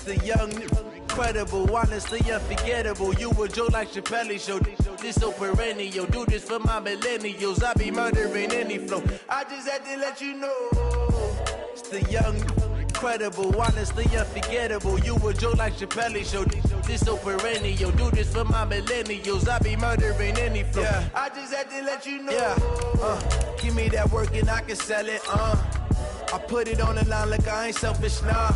The young, incredible, honestly unforgettable. You a Joe like Chappelle show. This so perennial. Do this for my millennials. I be murdering any flow. I just had to let you know. It's the young, incredible, honestly unforgettable. You a Joe like Chappelle show. This so perennial. Do this for my millennials. I be murdering any flow. Yeah. I just had to let you know. Yeah. Give me that work and I can sell it. I put it on the line like I ain't selfish, nah.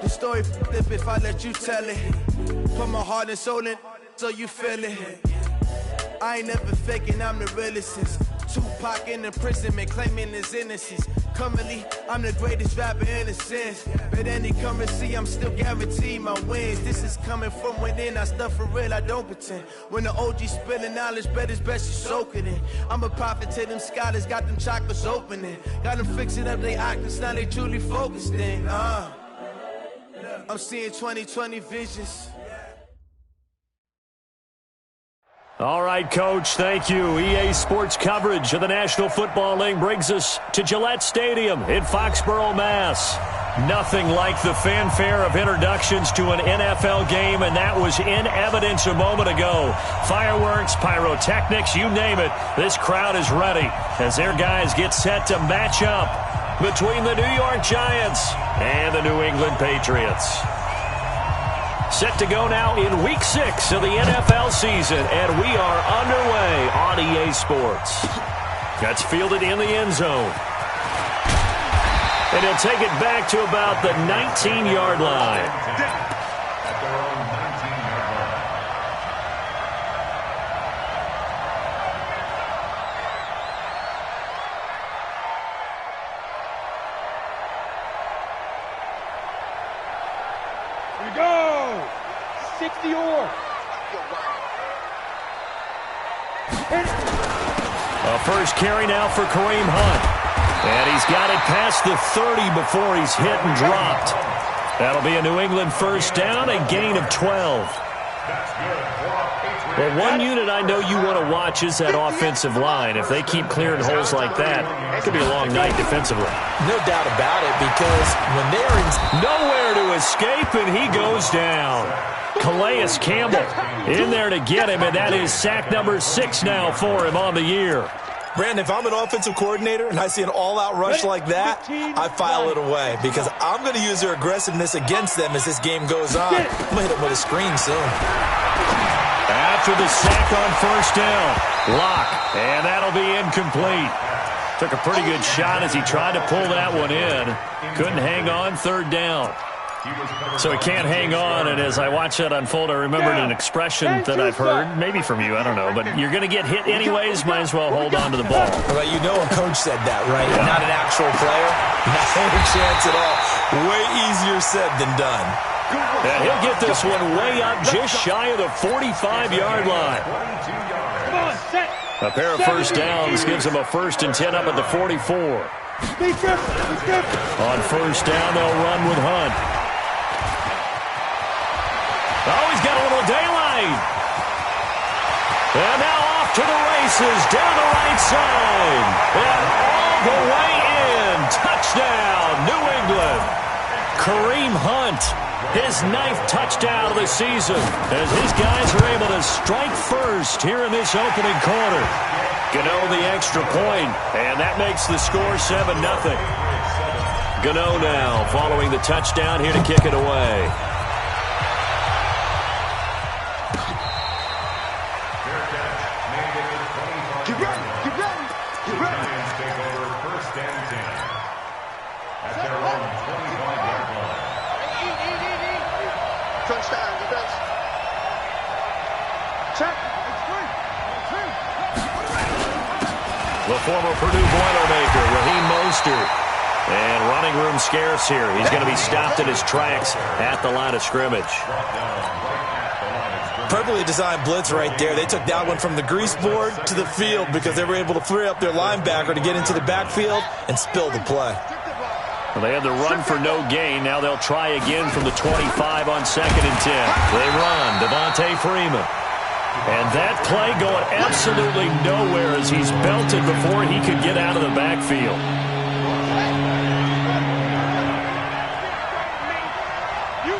The story flip if I let you tell it. Put my heart and soul in so you feel it. I ain't never faking, I'm the realest since Tupac in imprisonment, claiming his innocence. Currently, I'm the greatest rapper in a sense. But any currency, I'm still guaranteed my wins. This is coming from within, I stuff for real, I don't pretend. When the OG spilling knowledge, bet it's best you soak it in. I'm a prophet to them scholars, got them chakras opening. Got them fixing up they octaves, now they truly focused in. I'm seeing 2020 visions. All right, Coach, thank you. EA Sports coverage of the National Football League brings us to Gillette Stadium in Foxborough, Mass. Nothing like the fanfare of introductions to an NFL game, and that was in evidence a moment ago. Fireworks, pyrotechnics, you name it. This crowd is ready as their guys get set to match up between the New York Giants and the New England Patriots. Set to go now in Week 6 of the NFL season, and we are underway on EA Sports. That's fielded in the end zone. And he'll take it back to about the 19-yard line. First carry now for Kareem Hunt. And he's got it past the 30 before he's hit and dropped. That'll be a New England first down, a gain of 12. Well, one unit I know you want to watch is that offensive line. If they keep clearing holes like that, it could be a long night defensively. No doubt about it, because when they're in... Nowhere to escape, and he goes down. Calais Campbell in there to get him, and that is sack number 6 now for him on the year. Brandon, if I'm an offensive coordinator and I see an all-out rush like that, I file it away because I'm going to use their aggressiveness against them as this game goes on. I'm going to hit them with a screen soon. After the sack on first down, Locke, and that'll be incomplete. Took a pretty good shot as he tried to pull that one in. Couldn't hang on, third down. So he can't hang on, and as I watch that unfold, I remembered an expression that I've heard, maybe from you, I don't know, but you're going to get hit anyways, might as well hold on to the ball. Well, you know a coach said that, right? Yeah. Not an actual player. Not any chance at all. Way easier said than done. And he'll get this one way up just shy of the 45-yard line. A pair of first downs gives him a 1st and 10 up at the 44. On first down, they'll run with Hunt. Oh, he's got a little daylight. And now off to the races down the right side. And all the way in. Touchdown, New England. Kareem Hunt, his 9th touchdown of the season, as his guys are able to strike first here in this opening quarter. Gano the extra point, and that makes the score 7-0. Gano now following the touchdown here to kick it away. The former Purdue Boilermaker, Raheem Mostert. And running room scarce here. He's going to be stopped in his tracks at the line of scrimmage. Perfectly designed blitz right there. They took that one from the grease board to the field because they were able to free up their linebacker to get into the backfield and spill the play. Well, they had the run for no gain. Now they'll try again from the 25 on 2nd and 10. They run. Devontae Freeman. And that play going absolutely nowhere as he's belted before he could get out of the backfield. You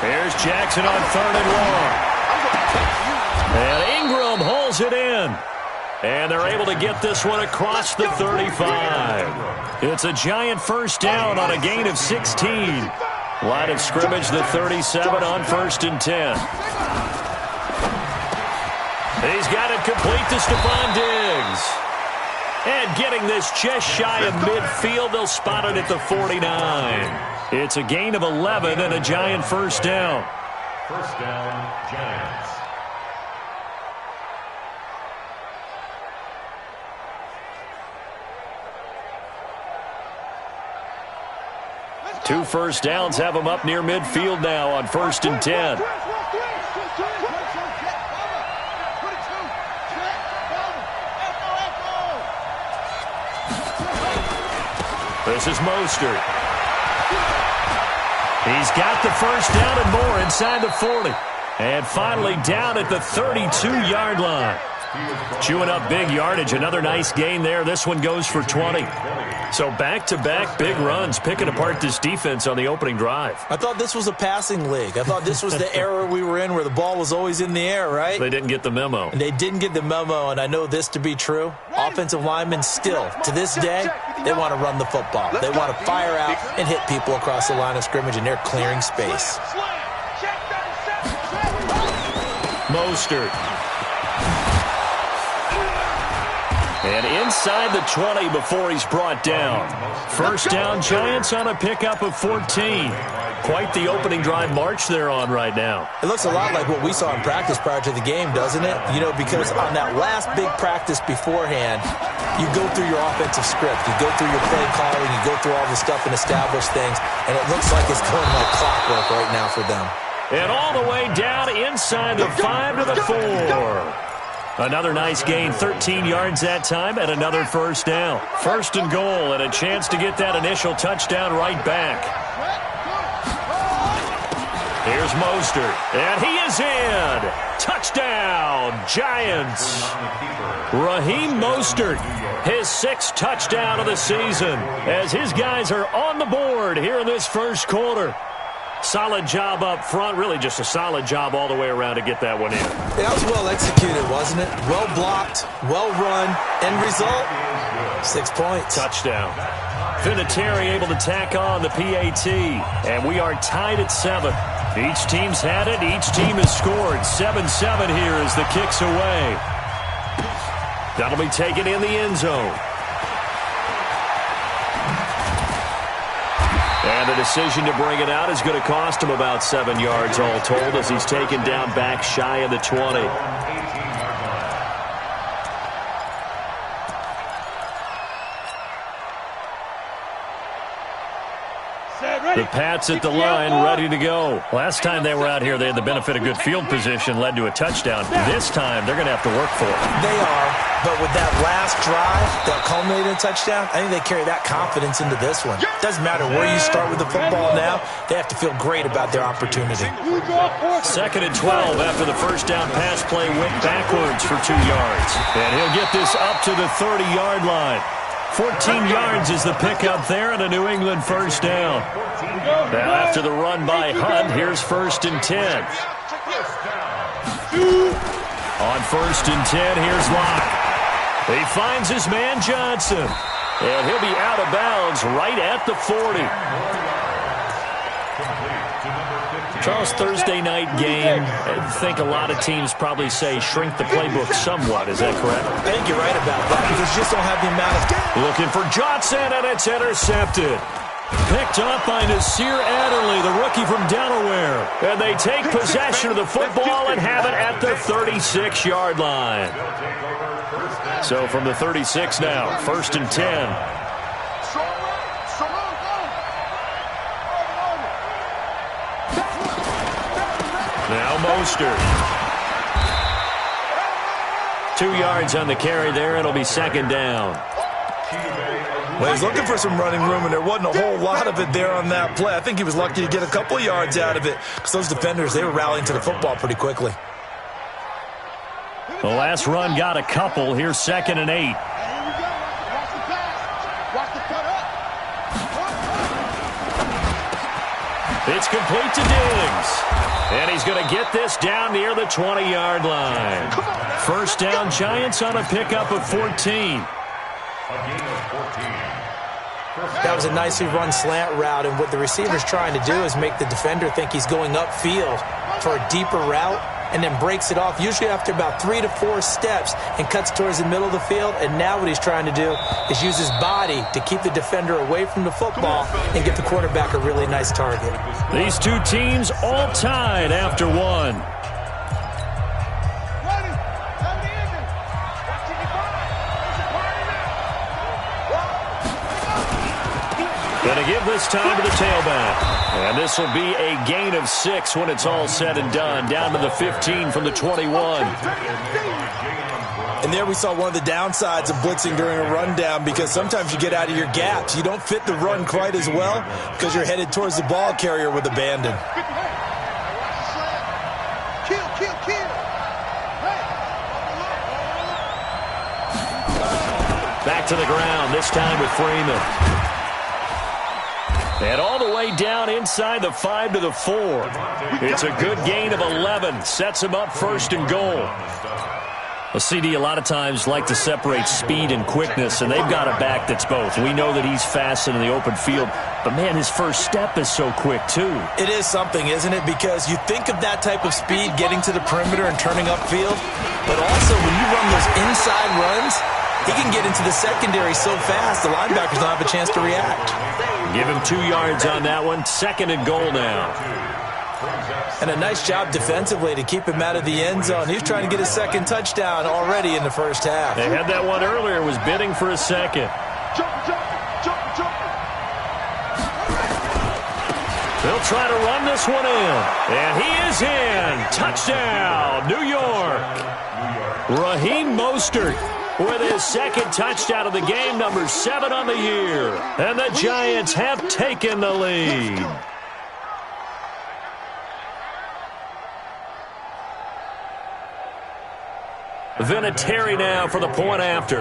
Here's Jackson on 3rd and long. And Ingram holds it in. And they're able to get this one across the 35. It's a giant first down on a gain of 16. Line of scrimmage, the 37 on 1st and 10. He's got it complete to Stephon Diggs. And getting this just shy of midfield, they'll spot it at the 49. It's a gain of 11 and a giant first down. First down, Giants. Two first downs have them up near midfield now on 1st and 10. This is Mostert. He's got the first down and more inside the 40. And finally down at the 32-yard line. Chewing up big yardage. Another nice gain there. This one goes for 20. So back-to-back big runs, picking apart this defense on the opening drive. I thought this was a passing league. I thought this was the era we were in where the ball was always in the air, right? They didn't get the memo. And they didn't get the memo, and I know this to be true. Offensive linemen still, to this day, they want to run the football. They want to fire out and hit people across the line of scrimmage, and they're clearing space. Mostert. And inside the 20 before he's brought down. First down, Giants on a pickup of 14. Quite the opening drive march they're on right now. It looks a lot like what we saw in practice prior to the game, doesn't it? You know, because on that last big practice beforehand, you go through your offensive script. You go through your play calling. You go through all the stuff and establish things. And it looks like it's going like clockwork right now for them. And all the way down inside the 5 to the 4. Another nice gain, 13 yards that time, and another first down. First and goal, and a chance to get that initial touchdown right back. Here's Mostert, and he is in. Touchdown, Giants. Raheem Mostert, his 6th touchdown of the season, as his guys are on the board here in this first quarter. Solid job up front, really just a solid job all the way around to get that one in. That was well executed, wasn't it? Well blocked, well run, end result, 6 points. Touchdown. Vinatieri able to tack on the PAT, and we are tied at 7. Each team's had it, each team has scored. 7-7 here as the kick's away. That'll be taken in the end zone. And the decision to bring it out is going to cost him about 7 yards all told as he's taken down back shy of the 20. The Pats at the line, ready to go. Last time they were out here, they had the benefit of good field position, led to a touchdown. This time, they're going to have to work for it. They are, but with that last drive that culminated in a touchdown, I think they carry that confidence into this one. Doesn't matter where you start with the football now, they have to feel great about their opportunity. 2nd and 12 after the first down pass play went backwards for 2 yards. And he'll get this up to the 30-yard line. 14 yards is the pickup there and a New England first down. Now after the run by Hunt, here's 1st and 10. On 1st and 10, here's Locke. He finds his man Johnson. And he'll be out of bounds right at the 40. Charles, Thursday night game, I think a lot of teams probably say shrink the playbook somewhat. Is that correct? I think you're right about that because you just don't have the amount of... Looking for Johnson, and it's intercepted. Picked up by Nasir Adderley, the rookie from Delaware. And they take possession of the football and have it at the 36-yard line. So from the 36 now, 1st and 10. Now Mostert. 2 yards on the carry there. It'll be 2nd down. Well, he's looking for some running room, and there wasn't a whole lot of it there on that play. I think he was lucky to get a couple yards out of it because those defenders, they were rallying to the football pretty quickly. The last run got a couple. Here's 2nd and 8. It's complete to Diggs. And he's going to get this down near the 20-yard line. First down, Giants on a pickup of 14. A gain of 14. That was a nicely run slant route, and what the receiver's trying to do is make the defender think he's going upfield for a deeper route, and then breaks it off, usually after about 3 to 4 steps, and cuts towards the middle of the field. And now what he's trying to do is use his body to keep the defender away from the football and give the quarterback a really nice target. These two teams all tied after one. Going to give this time to the tailback. And this will be a gain of 6 when it's all said and done. Down to the 15 from the 21. And there we saw one of the downsides of blitzing during a rundown, because sometimes you get out of your gaps. You don't fit the run quite as well because you're headed towards the ball carrier with abandon. Back to the ground, this time with Freeman. And all the way down inside the 5 to the 4. It's a good gain of 11. Sets him up first and goal. A CD a lot of times like to separate speed and quickness, and they've got a back that's both. We know that he's fast in the open field, but, man, his first step is so quick, too. It is something, isn't it? Because you think of that type of speed getting to the perimeter and turning upfield, but also when you run those inside runs, he can get into the secondary so fast the linebackers don't have a chance to react. Give him 2 yards on that one. Second and goal now. And a nice job defensively to keep him out of the end zone. He's trying to get a second touchdown already in the first half. They had that one earlier, was bidding for a second. They'll try to run this one in. And he is in. Touchdown, New York. Raheem Mostert with his second touchdown of the game, number 7 on the year. And the Giants have taken the lead. Vinatieri now for the point after.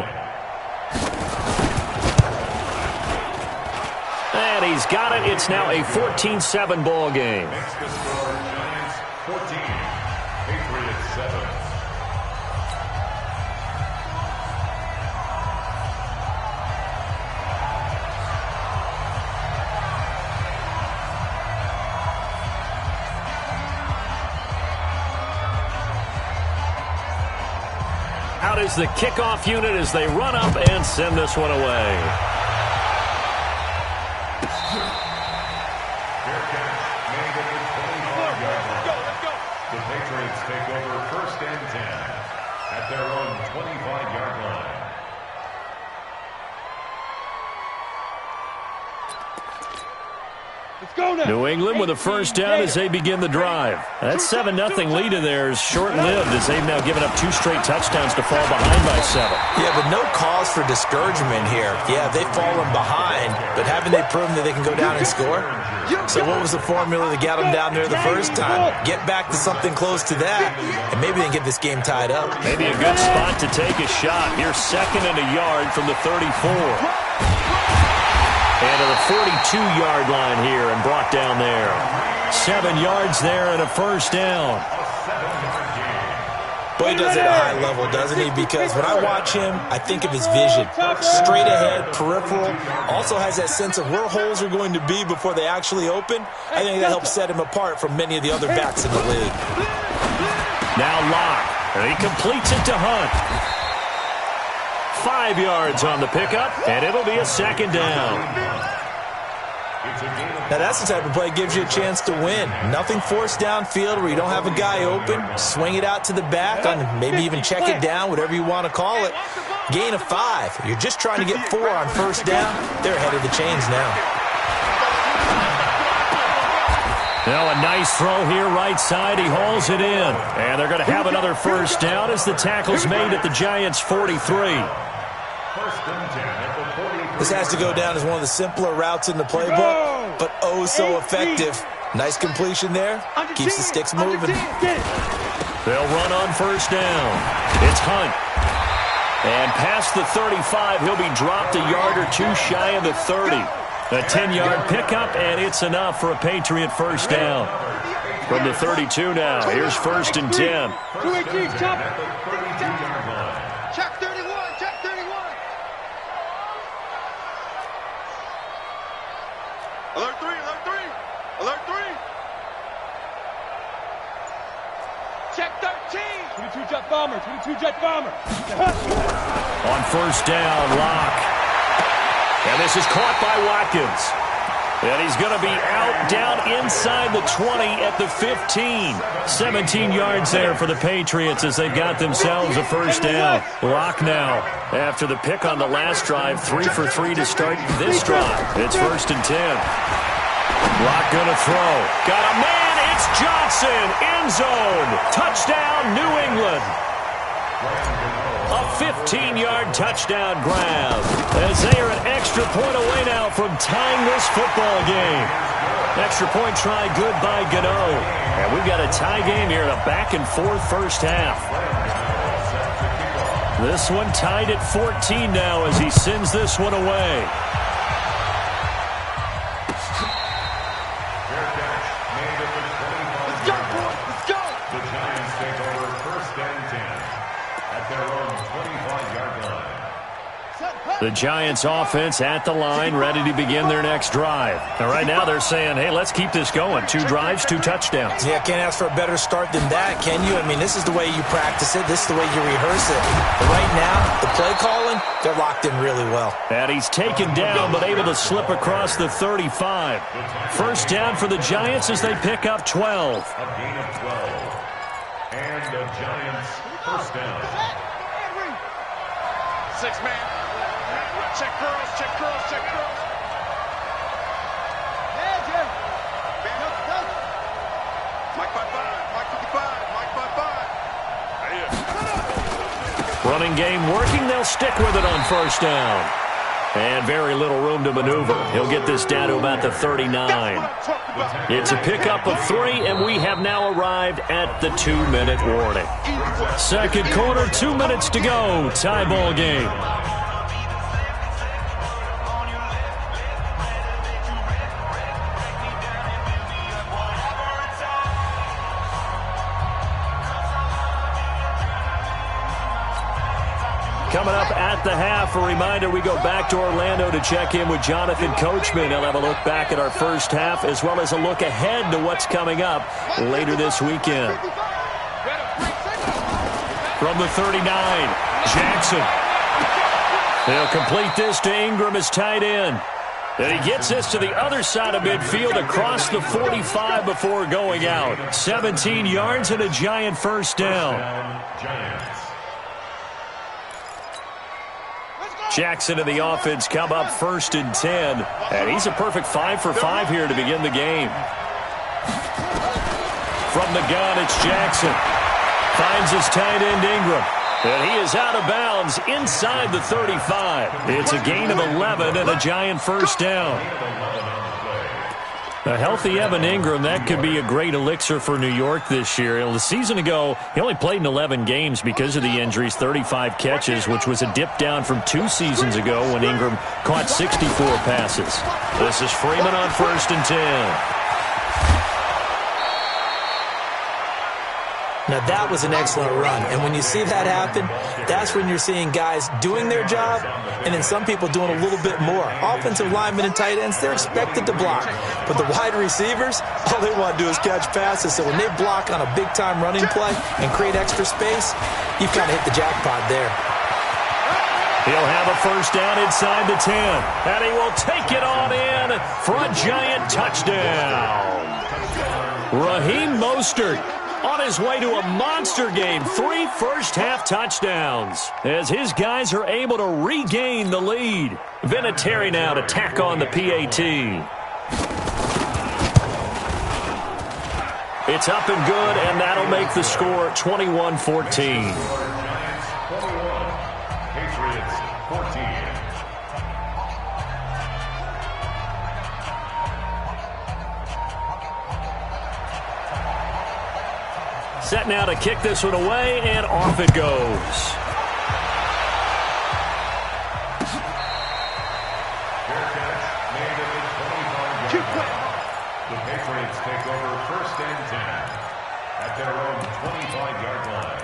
And he's got it. It's now a 14-7 ball game. Next to score, Giants 14, Patriots 7. Out is the kickoff unit as they run up and send this one away. Fair catch made at the 25-yard line. The Patriots take over first and 10 at their own 25-yard line. New England with a first down as they begin the drive. That 7-0 lead of theirs short-lived as they've now given up 2 straight touchdowns to fall behind by 7. Yeah, but no cause for discouragement here. Yeah, they've fallen behind, but haven't they proven that they can go down and score? So what was the formula that got them down there the first time? Get back to something close to that, and maybe they can get this game tied up. Maybe a good spot to take a shot. Here's 2nd and a yard from the 34. And to the 42-yard line here and brought down there. 7 yards there and a first down. Boy, he does it at a high level, doesn't he? Because when I watch him, I think of his vision. Straight ahead, peripheral. Also has that sense of where holes are going to be before they actually open. I think that helps set him apart from many of the other backs in the league. Now Locke. And he completes it to Hunt. 5 yards on the pickup, and it'll be a second down. Now that's the type of play that gives you a chance to win. Nothing forced downfield where you don't have a guy open. Swing it out to the back, on maybe even check it down, whatever you want to call it. Gain of 5. You're just trying to get 4 on first down. They're ahead of the chains now. Now a nice throw here right side. He hauls it in. And they're going to have another first down as the tackle's made at the Giants' 43. This has to go down as one of the simpler routes in the playbook, but oh so effective. Nice completion there. Keeps the sticks moving. They'll run on first down. It's Hunt. And past the 35, he'll be dropped a yard or 2 shy of the 30. A 10-yard pickup, and it's enough for a Patriot first down. From the 32 now, here's 1st and 10. Check 31, check 31. Alert 3, alert 3, alert 3. Check 13. 22 jet bomber, 22 jet bomber. On 1st down, Locke. And this is caught by Watkins. And he's going to be out down inside the 20 at the 15. 17 yards there for the Patriots as they've got themselves a first down. Locke now, after the pick on the last drive, 3 for 3 to start this drive. It's 1st and 10. Locke going to throw. Got a man. It's Johnson. End zone. Touchdown, New England. A 15-yard touchdown grab as they are an extra point away now from tying this football game. Extra point try good by Gano. And we've got a tie game here in a back-and-forth first half. This one tied at 14 now as he sends this one away. Let's go, boys, let's go. The Giants take over 1st and 10 at their own 25-yard line. The Giants offense at the line, ready to begin their next drive. And right now they're saying, hey, let's keep this going. 2 drives, 2 touchdowns. Yeah, can't ask for a better start than that, can you? I mean, this is the way you practice it. This is the way you rehearse it. But right now, the play calling, they're locked in really well. And he's taken down, but able to slip across the 35. First down for the Giants as they pick up 12. A gain of 12. And the Giants first down. 6-man. Check curls, check curls, check curls. Yeah, Jim. Man up, go. Mike by 5, Mike 55, Mike by 5. Running game working. They'll stick with it on first down. And very little room to maneuver. He'll get this down to about the 39. It's a pickup of 3, and we have now arrived at the 2-minute warning. Second quarter, 2 minutes to go. Tie ball game. Coming up at the half, a reminder, we go back to Orlando to check in with Jonathan Coachman. He'll have a look back at our first half as well as a look ahead to what's coming up later this weekend. From the 39, Jackson. He'll complete this to Ingram as tight end. And he gets this to the other side of midfield across the 45 before going out. 17 yards and a Giant first down. Jackson and the offense come up 1st and 10. And he's a perfect 5 for 5 here to begin the game. From the gun, it's Jackson. Finds his tight end Ingram. And he is out of bounds inside the 35. It's a gain of 11 and a Giant first down. A healthy Evan Ingram, that could be a great elixir for New York this year. The season ago, he only played in 11 games because of the injuries, 35 catches, which was a dip down from 2 seasons ago when Ingram caught 64 passes. This is Freeman on 1st and 10. Now, that was an excellent run. And when you see that happen, that's when you're seeing guys doing their job and then some people doing a little bit more. Offensive linemen and tight ends, they're expected to block. But the wide receivers, all they want to do is catch passes. So when they block on a big-time running play and create extra space, you've kind of hit the jackpot there. He'll have a first down inside the 10. And he will take it on in for a Giant touchdown. Raheem Mostert on his way to a monster game. 3 first-half touchdowns as his guys are able to regain the lead. Vinatieri now to tack on the PAT. It's up and good, and that'll make the score 21-14. Patriots 14. Set now to kick this one away, and off it goes. Fair catch made at the The Patriots take over 1st and 10 at their own 25-yard line.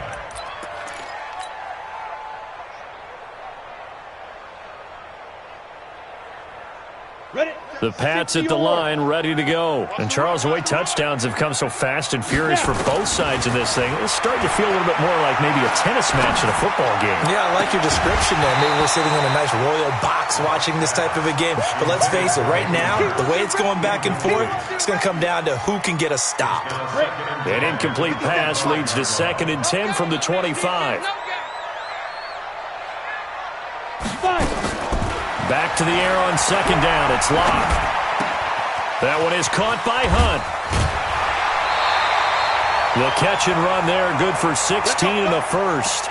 The Pats at the line, ready to go. And Charles, the way touchdowns have come so fast and furious for both sides in this thing, it's starting to feel a little bit more like maybe a tennis match in a football game. Yeah, I like your description there. Maybe we're sitting in a nice royal box watching this type of a game. But let's face it, right now, the way it's going back and forth, it's going to come down to who can get a stop. An incomplete pass leads to 2nd and 10 from the 25. Back to the air on 2nd down. It's Locke. That one is caught by Hunt. The catch and run there, good for 16 and a first.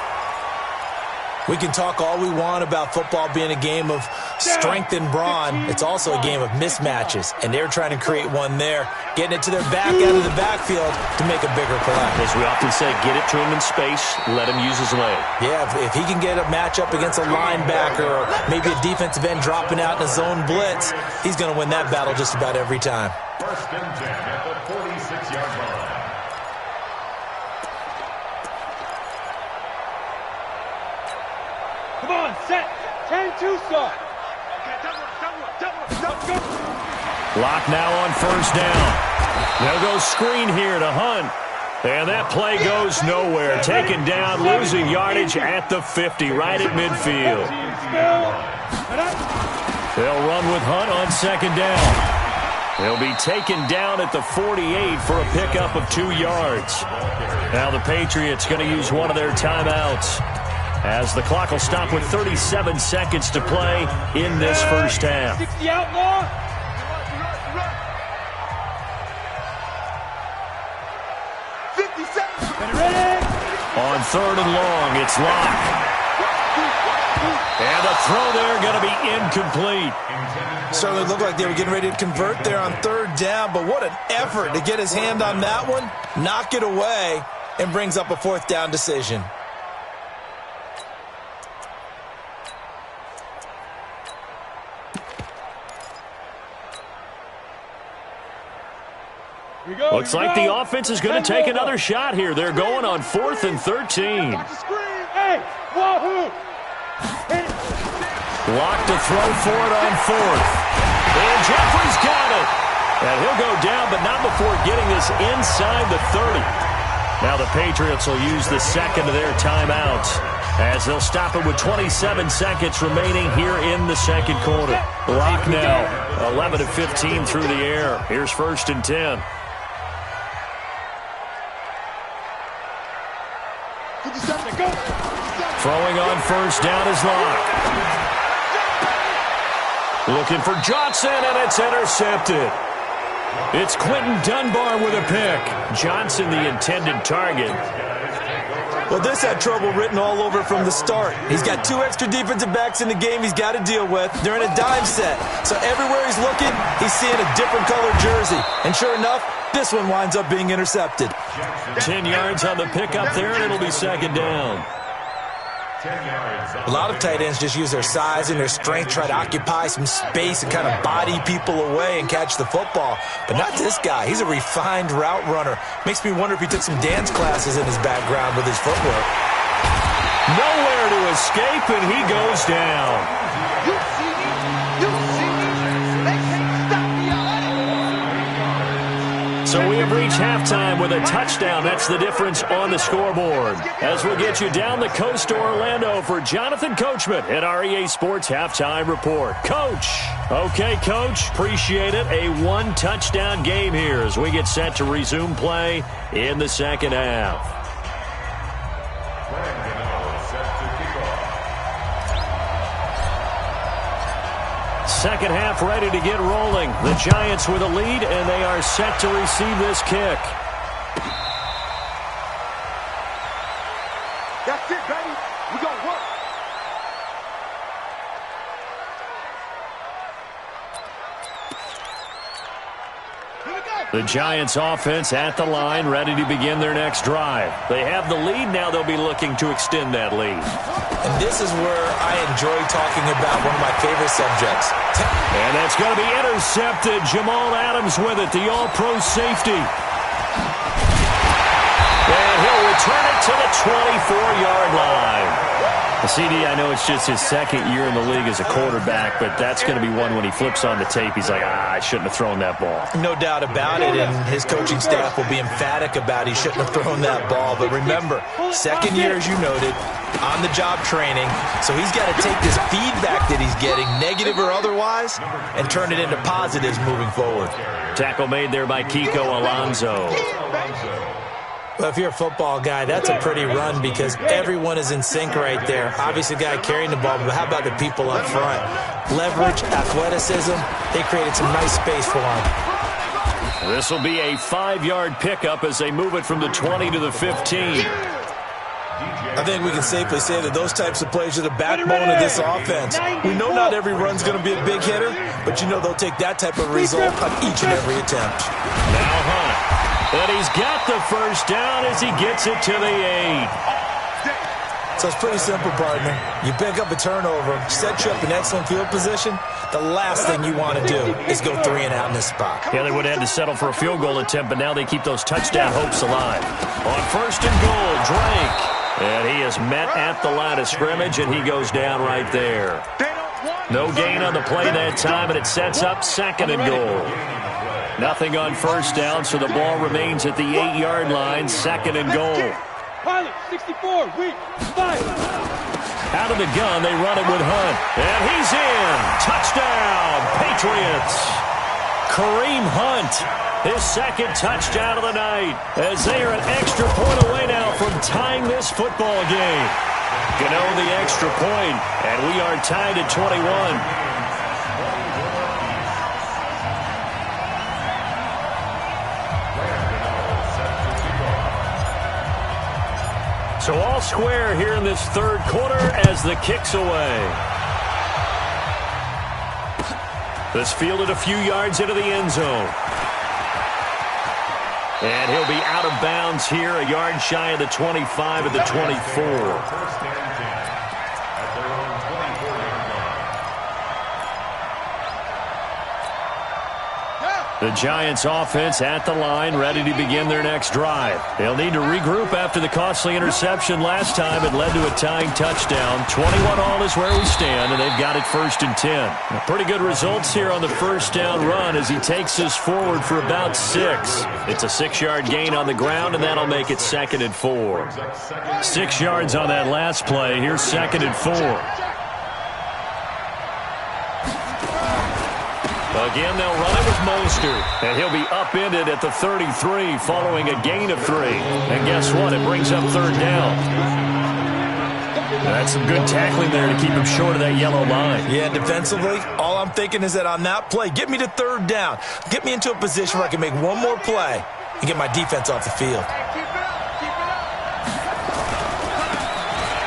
We can talk all we want about football being a game of strength and brawn. It's also a game of mismatches, and they're trying to create one there, getting it to their back out of the backfield to make a bigger play. As we often say, get it to him in space, let him use his leg. Yeah, if he can get a matchup against a linebacker or maybe a defensive end dropping out in a zone blitz, he's going to win that battle just about every time. 1st and 10 at the 46-yard line. Come on, set. 10-2 start. Locke now on 1st down. They'll go screen here to Hunt. And that play goes nowhere. Taken down, losing yardage at the 50, right at midfield. They'll run with Hunt on 2nd down. They'll be taken down at the 48 for a pickup of 2 yards. Now the Patriots going to use one of their timeouts, as the clock will stop with 37 seconds to play in this first half. 60 outlaw. On 3rd and long, it's Locke. And the throw there going to be incomplete. Certainly looked like they were getting ready to convert there on 3rd down, but what an effort to get his hand on that one, knock it away, and brings up a 4th down decision. Looks like the offense is going to take another shot here. They're going on 4th and 13. Hey, wahoo! Locke to throw for it on 4th. And Jeffrey's got it. And he'll go down, but not before getting this inside the 30. Now the Patriots will use the 2nd of their timeouts, as they'll stop it with 27 seconds remaining here in the 2nd quarter. Locke now 11 of 15 through the air. Here's 1st and 10. Throwing on 1st down is Locke. Looking for Johnson, and it's intercepted. It's Quentin Dunbar with a pick. Johnson, the intended target. Well, this had trouble written all over from the start. He's got 2 extra defensive backs in the game he's got to deal with. They're in a dime set. So everywhere he's looking, he's seeing a different color jersey. And sure enough, this one winds up being intercepted. 10 yards on the pickup there, and it'll be 2nd down. A lot of tight ends just use their size and their strength, try to occupy some space and kind of body people away and catch the football. But not this guy. He's a refined route runner. Makes me wonder if he took some dance classes in his background with his footwork. Nowhere to escape, and he goes down. You see me? You see me? They can't stop me. So we have reached halftime with a touchdown. That's the difference on the scoreboard. As we get you down the coast to Orlando for Jonathan Coachman at our EA Sports Halftime Report. Coach. Okay, Coach. Appreciate it. A 1-touchdown game here as we get set to resume play in the 2nd half. Second half ready to get rolling. The Giants with a lead, and they are set to receive this kick. That's it, baby. We gonna work. Here we go. The Giants offense at the line, ready to begin their next drive. They have the lead. Now they'll be looking to extend that lead. And this is where I enjoy talking about one of my favorite subjects. And that's going to be intercepted. Jamal Adams with it, the all-pro safety. And he'll return it to the 24-yard line. The CD, I know it's just his second year in the league as a quarterback, but that's going to be one when he flips on the tape. He's like, I shouldn't have thrown that ball. No doubt about it, and his coaching staff will be emphatic about he shouldn't have thrown that ball. But remember, second year, as you noted, on-the-job training, so he's got to take this feedback that he's getting, negative or otherwise, and turn it into positives moving forward. Tackle made there by Kiko Alonso. Well, if you're a football guy, that's a pretty run because everyone is in sync right there. Obviously, the guy carrying the ball, but how about the people up front? Leverage, athleticism, they created some nice space for him. This will be a 5-yard pickup as they move it from the 20 to the 15. I think we can safely say that those types of plays are the backbone of this offense. We know not every run's going to be a big hitter, but you know they'll take that type of result on each and every attempt. Now Hunt. And he's got the first down as he gets it to the 8. So it's pretty simple, partner. You pick up a turnover, set you up in excellent field position. The last thing you want to do is go 3 and out in this spot. Yeah, they would have had to settle for a field goal attempt, but now they keep those touchdown hopes alive. On first and goal, Drake. And he is met at the line of scrimmage, and he goes down right there. No gain on the play that time, and it sets up second and goal. Nothing on first down, so the ball remains at the 8-yard line, second and goal. Pilot, 64, weak, 5. Out of the gun, they run it with Hunt. And he's in. Touchdown, Patriots. Kareem Hunt, his second touchdown of the night, as they are an extra point away now from tying this football game. Gano the extra point, and we are tied at 21. So all square here in this third quarter as the kick's away. This fielded a few yards into the end zone. And he'll be out of bounds here, a yard shy of the 25 at the 24. The Giants offense at the line, ready to begin their next drive. They'll need to regroup after the costly interception last time. It led to a tying touchdown. 21-all is where we stand, and they've got it first and 10. Pretty good results here on the first down run as he takes us forward for about 6. It's a 6-yard gain on the ground, and that'll make it second and 4. 6 yards on that last play. Here's second and 4. Again, they'll run it with Mostert, and he'll be upended at the 33 following a gain of 3. And guess what? It brings up third down. That's some good tackling there to keep him short of that yellow line. Yeah, defensively, all I'm thinking is that on that play, get me to third down. Get me into a position where I can make one more play and get my defense off the field.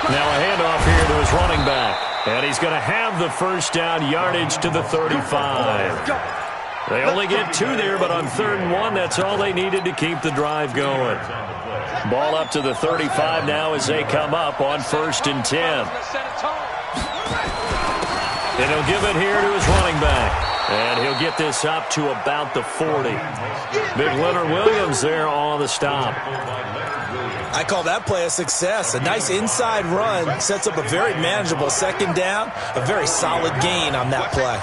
Now a handoff here to his running back. And he's going to have the first down yardage to the 35. They only get 2 there, but on 3rd and 1, that's all they needed to keep the drive going. Ball up to the 35 now as they come up on 1st and 10. And he'll give it here to his running back. And he'll get this up to about the 40. Big Leonard Williams there on the stop. I call that play a success. A nice inside run sets up a very manageable second down, a very solid gain on that play.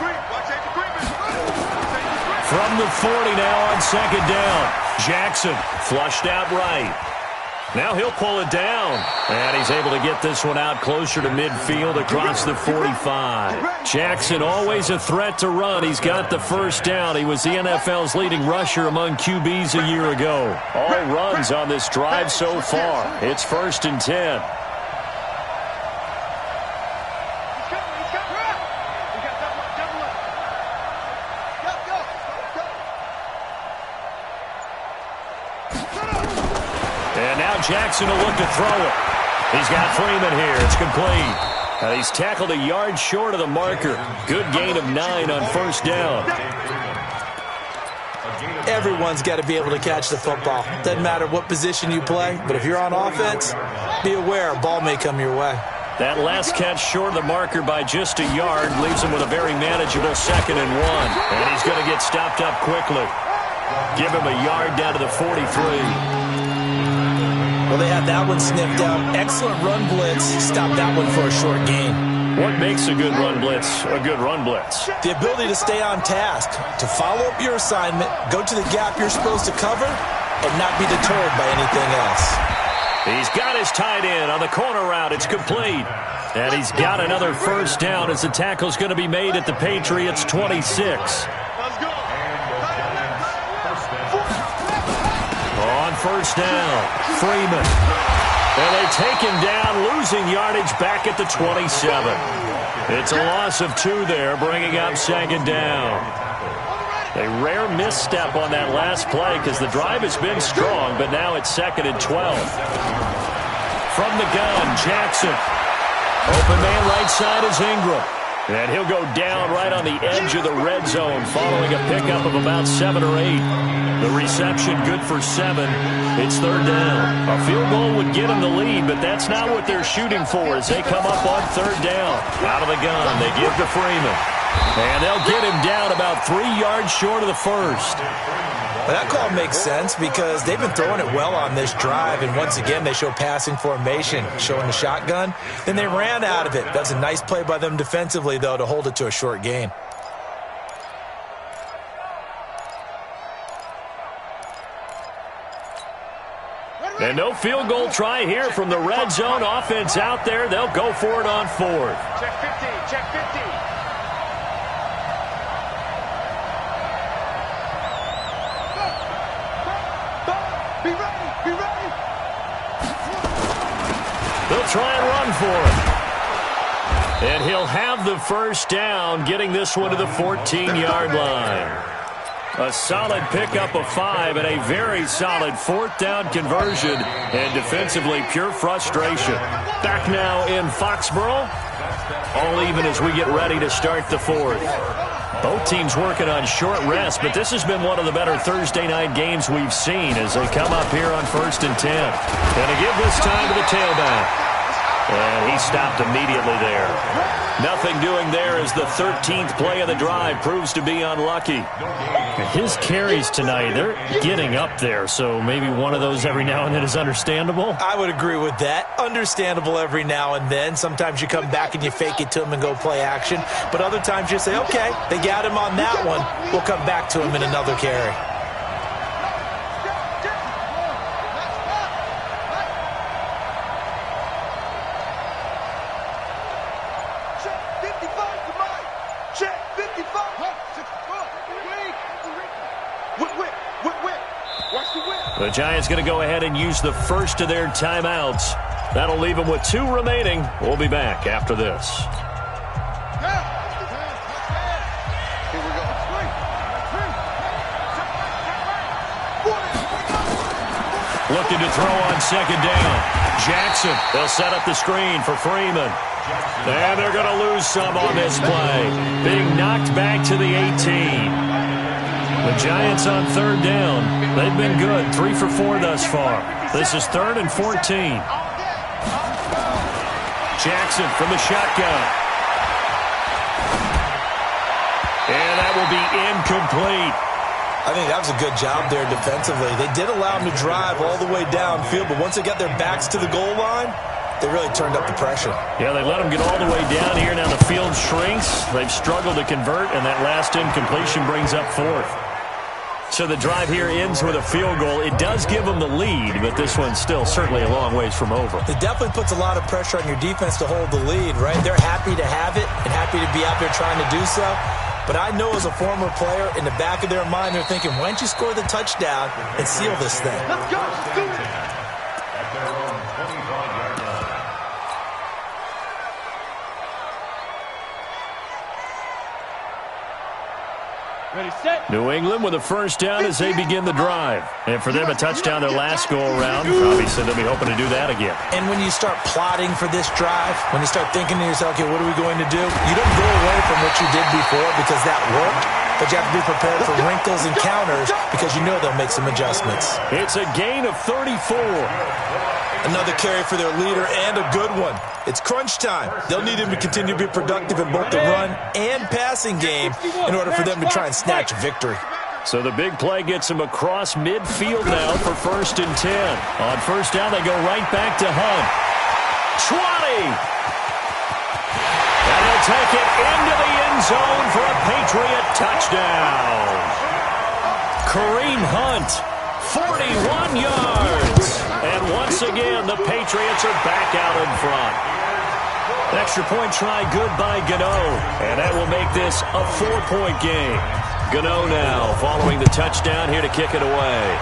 From the 40 now on second down. Jackson flushed out right. Now he'll pull it down. And he's able to get this one out closer to midfield across the 45. Jackson always a threat to run. He's got the first down. He was the NFL's leading rusher among QBs a year ago. All runs on this drive so far. It's 1st and 10. Jackson will look to throw it. He's got Freeman here. It's complete. Now he's tackled a yard short of the marker. Good gain of 9 on first down. Everyone's got to be able to catch the football. Doesn't matter what position you play, but if you're on offense, be aware a ball may come your way. That last catch short of the marker by just a yard leaves him with a very manageable 2nd and 1. And he's going to get stopped up quickly. Give him a yard down to the 43. Well, they had that one sniffed out. Excellent run blitz. Stop that one for a short gain. What makes a good run blitz a good run blitz? The ability to stay on task, to follow up your assignment, go to the gap you're supposed to cover, and not be deterred by anything else. He's got his tight end on the corner route. It's complete. And he's got another first down as the tackle's going to be made at the Patriots' 26. Let's go. On first down, Freeman. And they take him down, losing yardage back at the 27. It's a loss of 2 there, bringing up 2nd down. A rare misstep on that last play because the drive has been strong, but now it's 2nd and 12. From the gun, Jackson. Open man right side is Ingram. And he'll go down right on the edge of the red zone following a pickup of about 7 or 8. The reception good for 7. It's 3rd down. A field goal would get them the lead, but that's not what they're shooting for as they come up on 3rd down. Out of the gun, they give to Freeman. And they'll get him down about 3 yards short of the first. Well, that call makes sense because they've been throwing it well on this drive, and once again they show passing formation, showing the shotgun. Then they ran out of it. That's a nice play by them defensively, though, to hold it to a short gain. And no field goal try here from the red zone. Offense out there. They'll go for it on 4th. Check 50. Check 50. Be ready. Be ready. They'll try and run for it. And he'll have the first down, getting this one to the 14-yard line. A solid pickup of 5 and a very solid 4th down conversion. And defensively, pure frustration. Back now in Foxborough. All even as we get ready to start the 4th. Both teams working on short rest, but this has been one of the better Thursday night games we've seen as they come up here on 1st and 10. And to give this time to the tailback. And he stopped immediately there. Nothing doing there as the 13th play of the drive proves to be unlucky. His carries tonight, they're getting up there, so maybe one of those every now and then is understandable. I would agree with that. Understandable every now and then. Sometimes you come back and you fake it to him and go play action. But other times you say, okay, they got him on that one. We'll come back to him in another carry. The Giants going to go ahead and use the first of their timeouts. That'll leave them with 2 remaining. We'll be back after this. Here we go. Looking to throw on 2nd down. Jackson, they'll set up the screen for Freeman. And they're going to lose some on this play. Being knocked back to the 18. The Giants on 3rd down. They've been good. 3 for 4 thus far. This is 3rd and 14. Jackson from the shotgun. And that will be incomplete. I think that was a good job there defensively. They did allow him to drive all the way downfield, but once they got their backs to the goal line, they really turned up the pressure. Yeah, they let them get all the way down here. Now the field shrinks. They've struggled to convert, and that last incompletion brings up 4th. So the drive here ends with a field goal. It does give them the lead, but this one's still certainly a long ways from over. It definitely puts a lot of pressure on your defense to hold the lead, right? They're happy to have it and happy to be out there trying to do so. But I know as a former player, in the back of their mind, they're thinking, why don't you score the touchdown and seal this thing? Let's go. Let's do it. At their own 25-yard line. Ready, set. New England with a first down as they begin the drive. And for them, a touchdown their last go-around. Obviously, they'll be hoping to do that again. And when you start plotting for this drive, when you start thinking to yourself, okay, what are we going to do? You don't go away from what you did before because that worked. but you have to be prepared for wrinkles and counters because you know they'll make some adjustments. It's a gain of 34. Another carry for their leader and a good one. It's crunch time. They'll need him to continue to be productive in both the run and passing game in order for them to try and snatch a victory. So the big play gets him across midfield now for 1st and 10. On first down, they go right back to Hunt. 20! And he'll take it into the end zone for a Patriot touchdown. Kareem Hunt, 41 yards. And once again, the Patriots are back out in front. Extra point try good by Gano. And that will make this a 4-point game. Gano now following the touchdown here to kick it away.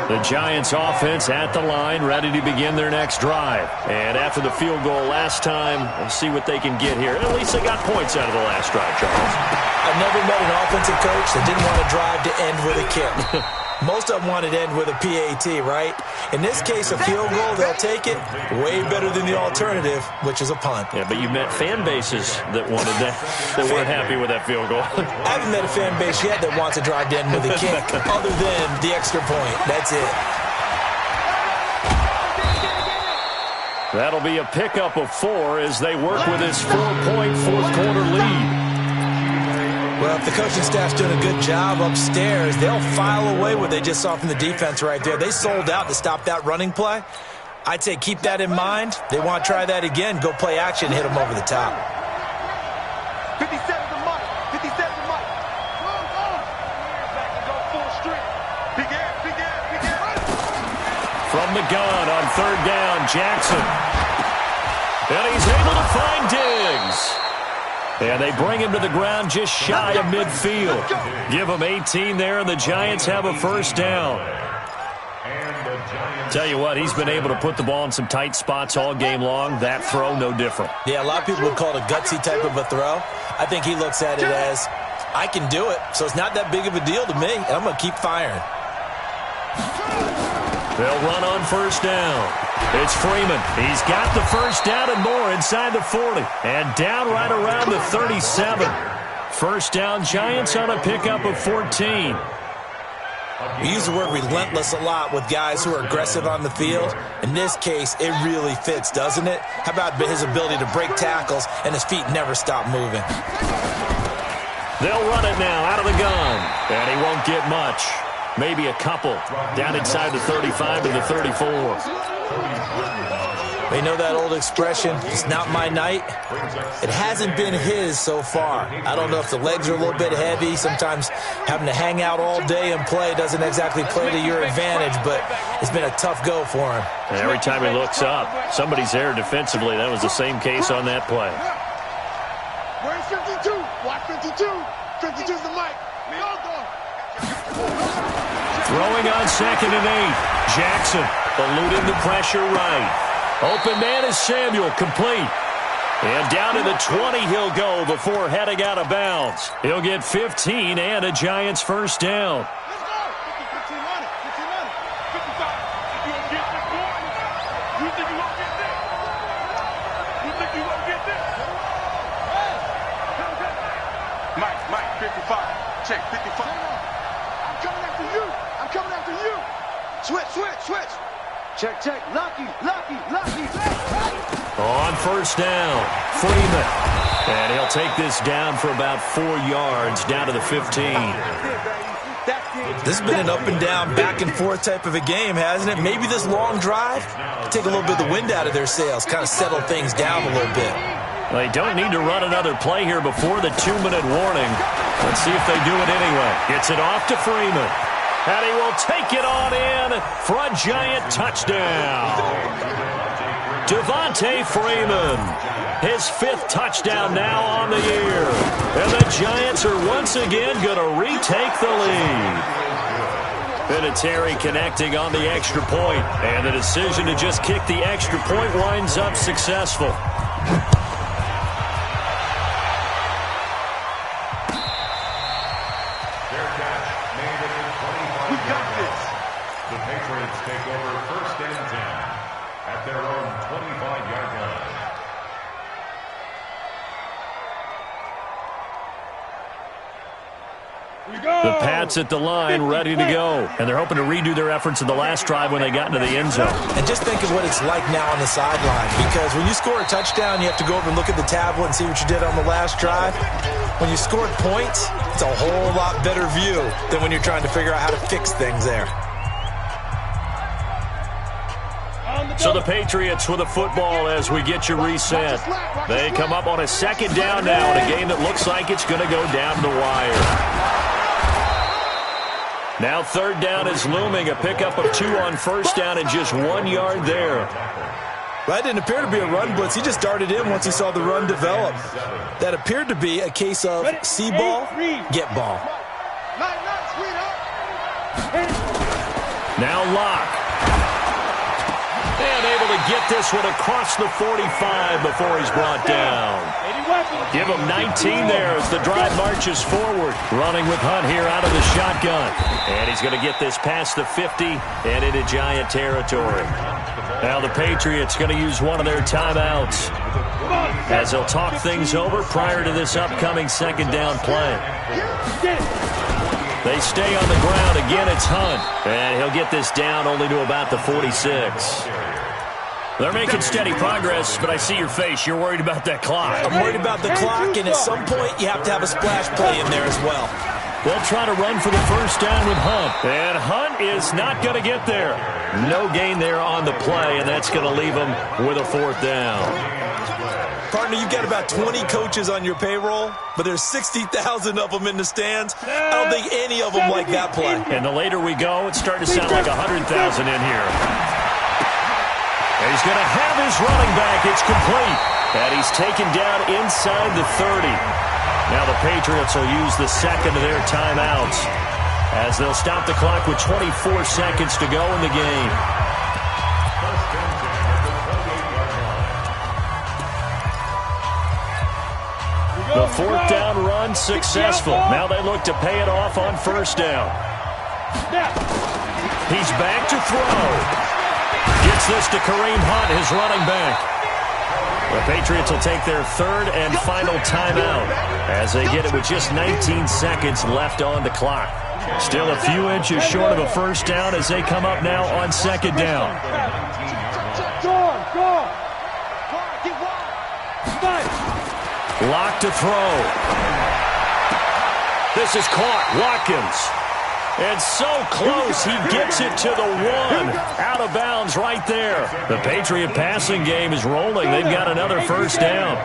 The Giants offense at the line, ready to begin their next drive. And after the field goal last time, we'll see what they can get here. At least they got points out of the last drive, Charles. I've never met an offensive coach that didn't want to drive to end with a kick. Most of them wanted to end with a PAT, right? In this case, a field goal, they'll take it. Way better than the alternative, which is a punt. Yeah, but you met fan bases that wanted that, that weren't happy with that field goal. I haven't met a fan base yet that wants to drive to end with a kick, other than the extra point. That's it. That'll be a pickup of 4 as they work with this 4-point fourth-quarter lead. Well, if the coaching staff's doing a good job upstairs, they'll file away what they just saw from the defense right there. They sold out to stop that running play. I'd say keep that in mind. They want to try that again. Go play action and hit them over the top. 57 to Mike. 57 to Mike. Go, go. Back and go full strength. Big air, big air, big air. From the gun on 3rd down, Jackson. And he's able to find Diggs. And they bring him to the ground just shy of midfield. Give him 18 there, and the Giants have a 1st down. Tell you what, he's been able to put the ball in some tight spots all game long. That throw, no different. Yeah, a lot of people would call it a gutsy type of a throw. I think he looks at it as, I can do it, so it's not that big of a deal to me, and I'm going to keep firing. They'll run on 1st down. It's Freeman. He's got the 1st down and more inside the 40. And down right around the 37. 1st down, Giants on a pickup of 14. We use the word relentless a lot with guys who are aggressive on the field. In this case, it really fits, doesn't it? How about his ability to break tackles and his feet never stop moving? They'll run it now out of the gun. And he won't get much. Maybe a couple down inside the 35 to the 34. You know that old expression, it's not my night? It hasn't been his so far. I don't know if the legs are a little bit heavy. Sometimes having to hang out all day and play doesn't exactly play to your advantage, but it's been a tough go for him. And every time he looks up, somebody's there defensively. That was the same case on that play. Where's 52? Watch 52. 52's the mic. We all go. Throwing on 2nd and 8. Jackson eluding the pressure right. Open man is Samuel, complete. And down to the 20 he'll go before heading out of bounds. He'll get 15 and a Giants 1st down. Let's go. 15 on it. 15 on it. 55. You don't get this one. You think you won't get this? You think you won't get this? Mike, 55. Check, 55. I'm coming after you. I'm coming after you. Switch. Check. Lucky. On 1st down, Freeman. And he'll take this down for about 4 yards, down to the 15. This has been an up and down, back and forth type of a game, hasn't it? Maybe this long drive, take a little bit of the wind out of their sails, kind of settle things down a little bit. They don't need to run another play here before the 2-minute warning. Let's see if they do it anyway. Gets it off to Freeman. And he will take it on in for a Giant touchdown. Devontae Freeman, his 5th touchdown now on the year. And the Giants are once again going to retake the lead. Vinatieri connecting on the extra point. And the decision to just kick the extra point winds up successful. The Patriots take over first and 10 at their own 25-yard line. The Pats at the line, ready to go. And they're hoping to redo their efforts in the last drive when they got into the end zone. And just think of what it's like now on the sideline. Because when you score a touchdown, you have to go over and look at the tablet and see what you did on the last drive. When you scored points, it's a whole lot better view than when you're trying to figure out how to fix things there. So the Patriots with the football as we get you reset. They come up on a second down now in a game that looks like it's going to go down to the wire. Now third down is looming, a pickup of 2 on first down and just 1 yard there. That didn't appear to be a run blitz. He just darted in once he saw the run develop. That appeared to be a case of see ball, get ball. Now Locke. And able to get this one across the 45 before he's brought down. Give him 19 there as the drive marches forward. Running with Hunt here out of the shotgun. And he's going to get this past the 50 and into Giant territory. Now the Patriots going to use one of their timeouts as they'll talk things over prior to this upcoming second down play. They stay on the ground. Again, it's Hunt. And he'll get this down only to about the 46. They're making steady progress, but I see your face. You're worried about that clock. I'm worried about the clock, and at some point, you have to have a splash play in there as well. They'll try to run for the first down with Hunt. And Hunt is not going to get there. No gain there on the play, and that's going to leave him with a fourth down. Partner, you've got about 20 coaches on your payroll, but there's 60,000 of them in the stands. I don't think any of them like that play. And the later we go, it's starting to sound like 100,000 in here. And he's going to have his running back. It's complete. And he's taken down inside the 30. Now the Patriots will use the second of their timeouts as they'll stop the clock with 24 seconds to go in the game. The fourth down run successful. Now they look to pay it off on first down. He's back to throw. Gets this to Kareem Hunt, his running back. The Patriots will take their third and final timeout as they get it with just 19 seconds left on the clock. Still a few inches short of a first down as they come up now on second down. Lock to throw. This is caught. Watkins. And so close, he gets it to the 1. Out of bounds right there. The Patriot passing game is rolling. They've got another first down.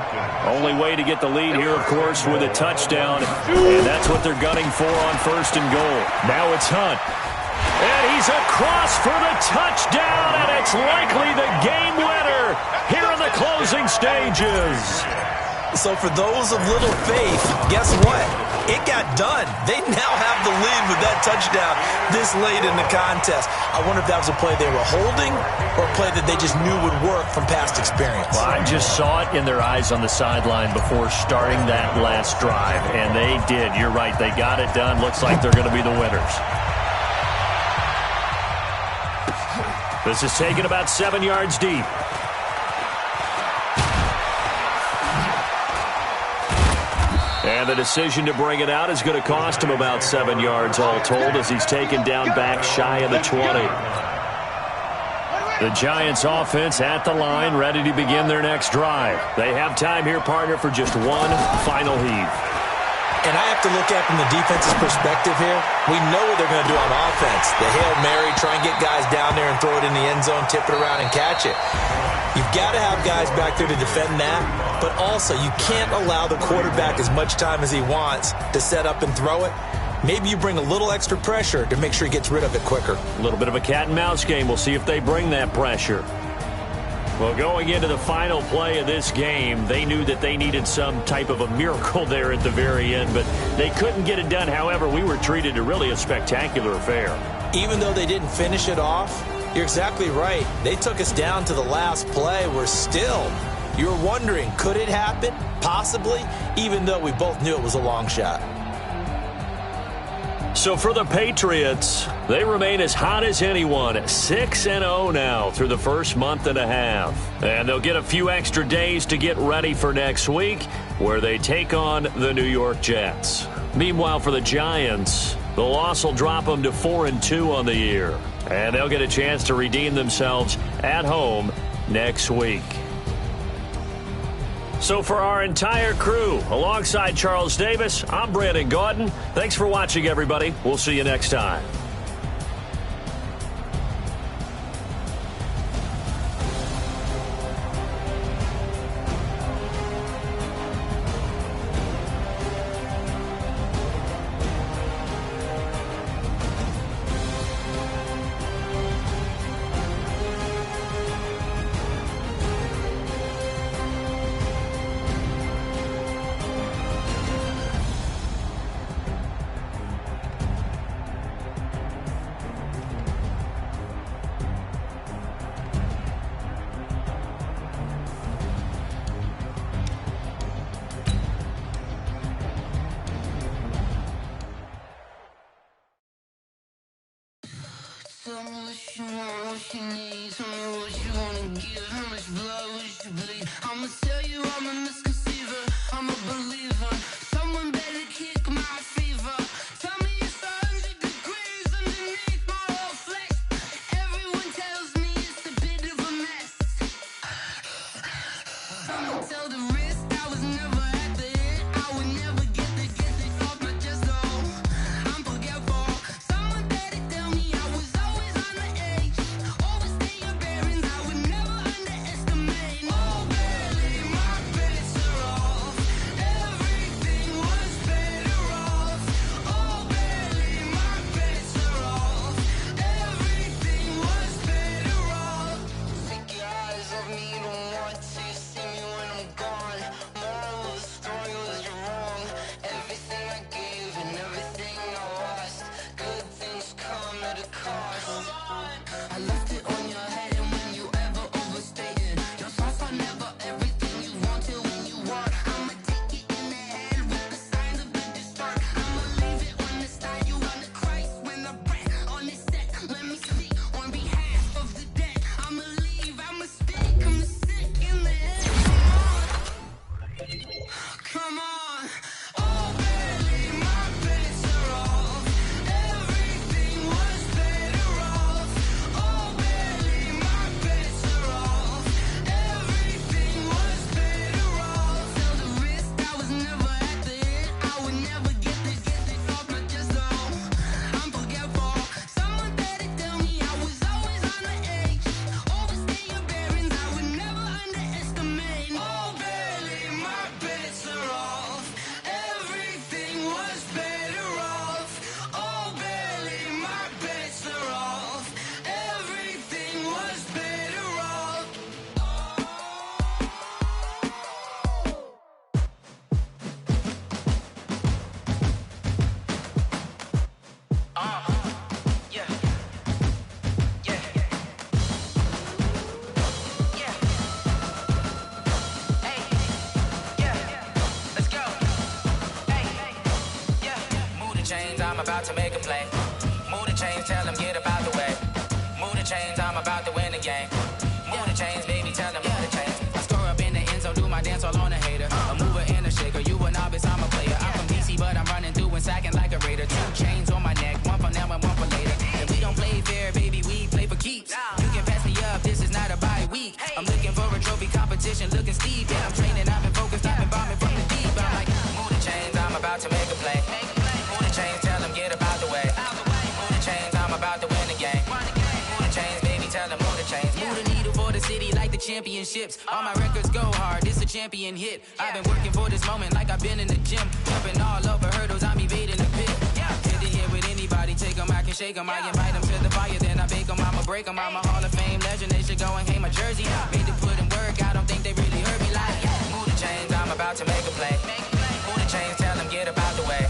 Only way to get the lead here, of course, with a touchdown. And that's what they're gunning for on first and goal. Now it's Hunt. And he's across for the touchdown, and it's likely the game winner here in the closing stages. So for those of little faith, guess what? It got done. They now have the lead with that touchdown this late in the contest. I wonder if that was a play they were holding or a play that they just knew would work from past experience. Well, I just saw it in their eyes on the sideline before starting that last drive, and they did. You're right. They got it done. Looks like they're going to be the winners. This is taken about 7 yards deep. And the decision to bring it out is going to cost him about 7 yards all told as he's taken down back shy of the 20. The Giants offense at the line, ready to begin their next drive. They have time here, partner, for just one final heave. And I have to look at from the defense's perspective here. We know what they're going to do on offense. The Hail Mary, try and get guys down there and throw it in the end zone, tip it around and catch it. You've got to have guys back there to defend that, but also you can't allow the quarterback as much time as he wants to set up and throw it. Maybe you bring a little extra pressure to make sure he gets rid of it quicker. A little bit of a cat and mouse game. We'll see if they bring that pressure. Well, going into the final play of this game, they knew that they needed some type of a miracle there at the very end, but they couldn't get it done. However, we were treated to really a spectacular affair. Even though they didn't finish it off, you're exactly right. They took us down to the last play. We're still, you were wondering, could it happen? Possibly, even though we both knew it was a long shot. So for the Patriots, they remain as hot as anyone, 6-0 now through the first month and a half. And they'll get a few extra days to get ready for next week, where they take on the New York Jets. Meanwhile, for the Giants, the loss will drop them to 4-2 on the year. And they'll get a chance to redeem themselves at home next week. So for our entire crew, alongside Charles Davis, I'm Brandon Gaudin. Thanks for watching, everybody. We'll see you next time. Tell me what you want, what you need. Tell me what you wanna give. How much blood would you bleed? I'ma tell you I'm a misconceiver. I'm a believer. Someone better kick my fever. Tell me it's 100 degrees underneath my whole flesh. Everyone tells me it's a bit of a mess. I'ma tell the risk I was never at the end. I would never get this off my chest. Oh, I'm forgetful. Someone better tell me I was always on the edge. Overstay your bearings, I would never underestimate. Oh, barely my bets are off. Everything was better off. Oh, barely my bets are off. Everything was better off. Take your eyes off me, don't want to see me when I'm gone. Moral of the story was you're wrong. Everything I gave and everything I lost. Good things come at a cost. I left it on your head, and when you ever overstay it, your thoughts are never everything you want till when you want. I'ma take it in the head with the signs of the distort. I'ma leave it on the side. You on the Christ when the breath on this set. Let me speak on behalf of the dead. I'ma leave, I'ma speak, I'm sick in the head. Come on. Oh, barely my bets are off. Everything was better off. Oh, barely my bets are off. Everything was better off. Tell the risk I was never at the end. I would never get this off my chest. Oh, I'm forgetful. Someone better tell me I was always on the edge. Overstay your bearings, I would never underestimate. Oh, barely my bets are off. Everything was better off. Oh, barely my bets are off. Everything was better off. Yeah. Yeah. Yeah. Hey. Yeah. Let's go. Hey. Yeah. Move the chains, I'm about to make a play. Move the chains, tell them get about the way. Move the chains, I'm about to win the game. Move the chains, baby, tell them move the chains. I score up in the end zone, do my dance all on a hater. A mover and a shaker, you a novice, I'm a player. I'm from DC, but I'm running through and sacking like a raider. 2 chains on my neck, one for now and one for later. And we don't play fair, baby, we play for keeps. You can pass me up, this is not a bye week. I'm looking for a trophy competition, looking steep. Yeah, I'm training, I've been focused, I've been bombing from the deep. I'm like, move the chains, I'm about to make a play. Move the chains, tell them get about the way. Move the chains, I'm about to win the game. Move the chains, baby, tell them move the chains. Move the needle for the city like the championships. All my records go hard, this a champion hit. I've been working for this moment like I've been in the gym. Jumping all over hurdles, I'm evading the pit. Hit the hit with anybody, take them, I can shake them. I invite them to the fire, then I bake them, I'ma break them. I'm a Hall of Fame legend, they should go and hang my jersey. Made to put in work, I don't think they really heard me like, move the chains, I'm about to make a play. Move the chains, tell them get about the way.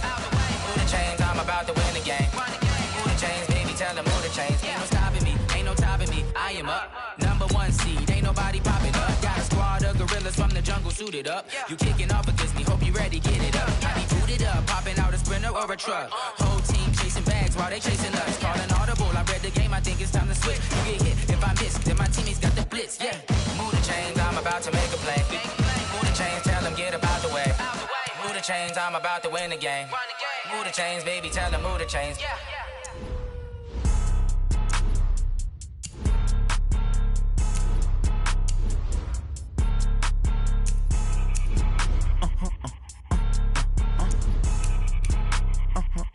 Move the chains, I'm about to win the game. Move the chains, baby, tell them move the chains. Ain't no stopping me, ain't no topping me, I am up. Number 1 seed, ain't nobody popping up. Got a squad of gorillas from the jungle suited up. You kicking off against me, hope you ready, get it up. I be booted up, popping out a Sprinter or a truck. Whole team chasing us while they chasing us. Calling audible, I read the game, I think it's time to switch. You get hit if I miss, then my teammates got the blitz, yeah. Move the chains, I'm about to make a play. Move the chains, tell them get about the way. Move the chains, I'm about to win the game. Move the chains, baby, tell them move the chains.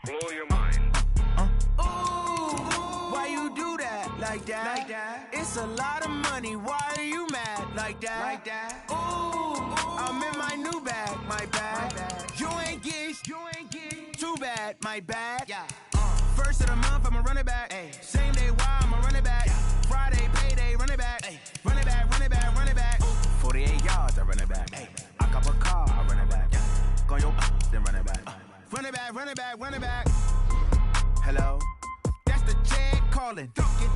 Blow your mind. Why you do that like that? It's a lot of money. Why are you mad like that? Ooh, I'm in my new bag, my bag. You ain't get too bad, my bag. First of the month, I'ma run it back. Same day, why I'ma run it back. Friday, payday, run it back. Run it back, run it back, run it back. 48 yards, I run it back. I cop a car, I run it back. Go your then run it back. Run it back, run it back, run it back. Hello? That's the jag calling.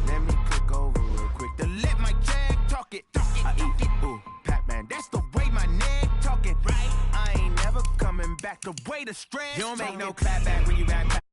Let me click over real quick to let my jag talk it. I eat it, ooh, Pac-Man. That's the way my neck talking. Right? I ain't never coming back the way the strand. You don't make no clap back when you back.